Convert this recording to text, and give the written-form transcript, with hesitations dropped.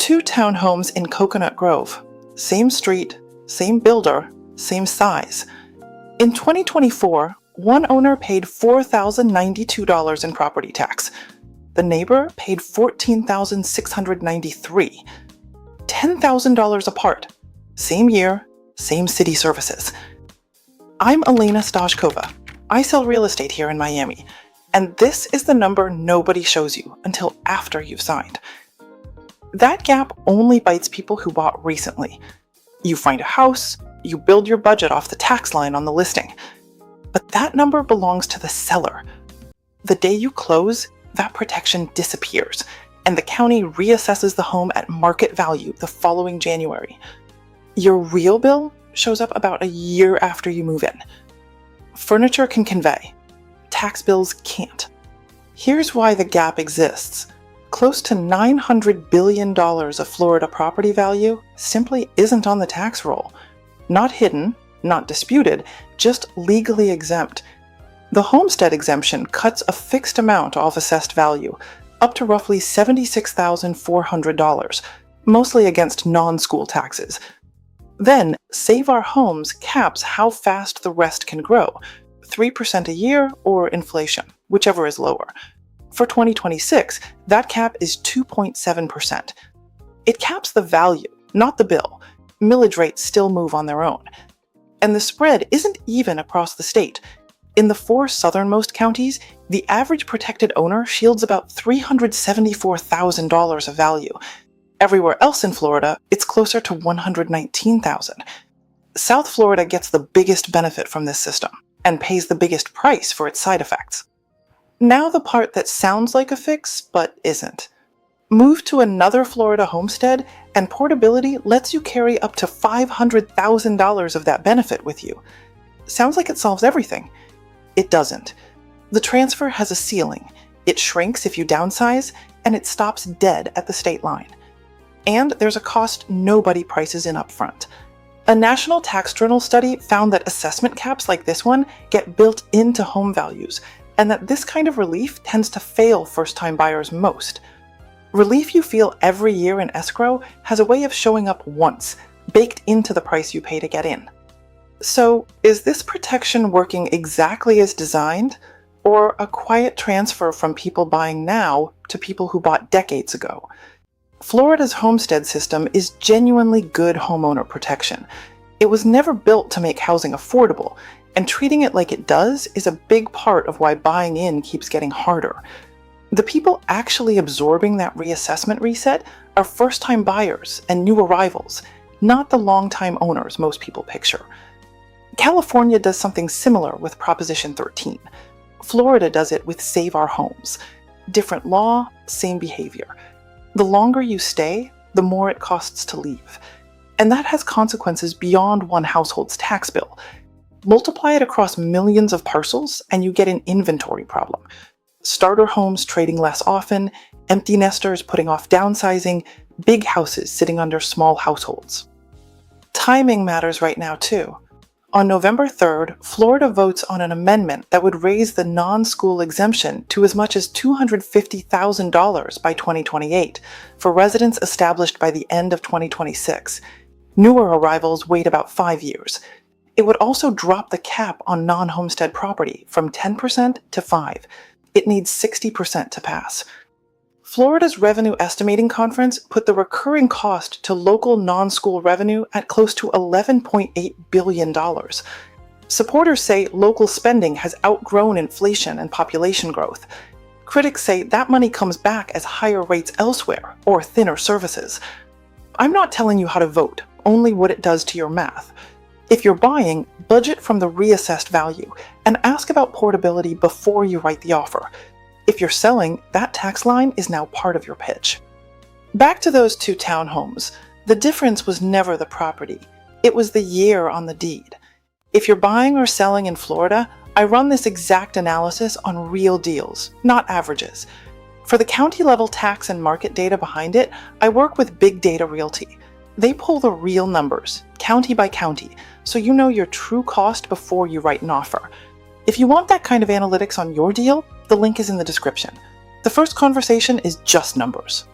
2 townhomes in Coconut Grove. Same street, same builder, same size. In 2024, one owner paid $4,092 in property tax. The neighbor paid $14,693. $10,000 apart. Same year, same city services. I'm Elena Stazhkova. I sell real estate here in Miami, and this is the number nobody shows you until after you've signed. That gap only bites people who bought recently. You find a house, you build your budget off the tax line on the listing. But that number belongs to the seller. The day you close, that protection disappears, and the county reassesses the home at market value the following January. Your real bill shows up about a year after you move in. Furniture can convey. Tax bills can't. Here's why the gap exists. Close to $900 billion of Florida property value simply isn't on the tax roll. Not hidden, not disputed, just legally exempt. The Homestead Exemption cuts a fixed amount off assessed value, up to roughly $76,400, mostly against non-school taxes. Then, Save Our Homes caps how fast the rest can grow, 3% a year or inflation, whichever is lower. For 2026, that cap is 2.7%. It caps the value, not the bill. Millage rates still move on their own. And the spread isn't even across the state. In the 4 southernmost counties, the average protected owner shields about $374,000 of value. Everywhere else in Florida, it's closer to $119,000. South Florida gets the biggest benefit from this system and pays the biggest price for its side effects. Now the part that sounds like a fix, but isn't. Move to another Florida homestead, and Portability lets you carry up to $500,000 of that benefit with you. Sounds like it solves everything. It doesn't. The transfer has a ceiling. It shrinks if you downsize, and it stops dead at the state line. And there's a cost nobody prices in upfront. A National Tax Journal study found that assessment caps like this one get built into home values, and that this kind of relief tends to fail first-time buyers most. Relief you feel every year in escrow has a way of showing up once, baked into the price you pay to get in. So, is this protection working exactly as designed, or a quiet transfer from people buying now to people who bought decades ago? Florida's homestead system is genuinely good homeowner protection. It was never built to make housing affordable, and treating it like it does is a big part of why buying in keeps getting harder. The people actually absorbing that reassessment reset are first-time buyers and new arrivals, not the long-time owners most people picture. California does something similar with Proposition 13. Florida does it with Save Our Homes. Different law, same behavior. The longer you stay, the more it costs to leave. And that has consequences beyond one household's tax bill. Multiply it across millions of parcels, and you get an inventory problem. Starter homes trading less often, empty nesters putting off downsizing, big houses sitting under small households. Timing matters right now, too. On November 3rd, Florida votes on an amendment that would raise the non-school exemption to as much as $250,000 by 2028 for residents established by the end of 2026. Newer arrivals wait about 5 years. It would also drop the cap on non-homestead property from 10% to 5%. It needs 60% to pass. Florida's Revenue Estimating Conference put the recurring cost to local non-school revenue at close to $11.8 billion. Supporters say local spending has outgrown inflation and population growth. Critics say that money comes back as higher rates elsewhere or thinner services. I'm not telling you how to vote, only what it does to your math. If you're buying, budget from the reassessed value and ask about portability before you write the offer. If you're selling, that tax line is now part of your pitch. Back to those 2 townhomes. The difference was never the property. It was the year on the deed. If you're buying or selling in Florida, I run this exact analysis on real deals, not averages. For the county-level tax and market data behind it, I work with Big Data Realty. They pull the real numbers, county by county, so you know your true cost before you write an offer. If you want that kind of analytics on your deal, the link is in the description. The first conversation is just numbers.